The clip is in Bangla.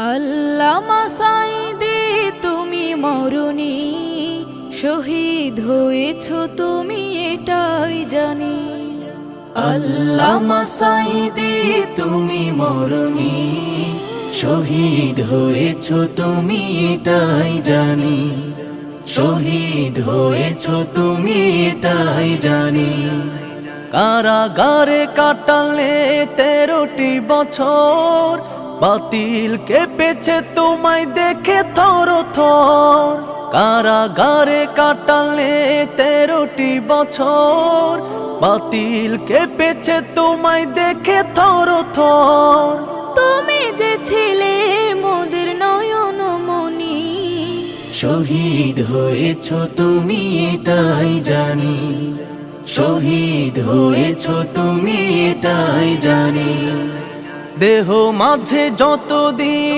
আল্লামা সাঈদী তুমি মরণি, শহীদ হয়েছ তুমি এটাই জানি। আল্লামা সাঈদী তুমি মরণি, শহীদ হয়েছ তুমি এটাই জানি। শহীদ হয়েছ তুমি এটাই জানি। কারাগারে কাটালে 13টি বছর, বাতিল কেঁপেছে তোমায় দেখে থর থর। কারাগারে কাটালে 13টি বছর, বাতিল কেঁপেছে তোমায় দেখে থর থর। তুমি যে ছিলে মোদের নয়ন মনি, শহীদ হয়েছ তুমি এটাই জানি। শহীদ হয়েছ তুমি এটাই জানি। দেহ মাঝে যতদিন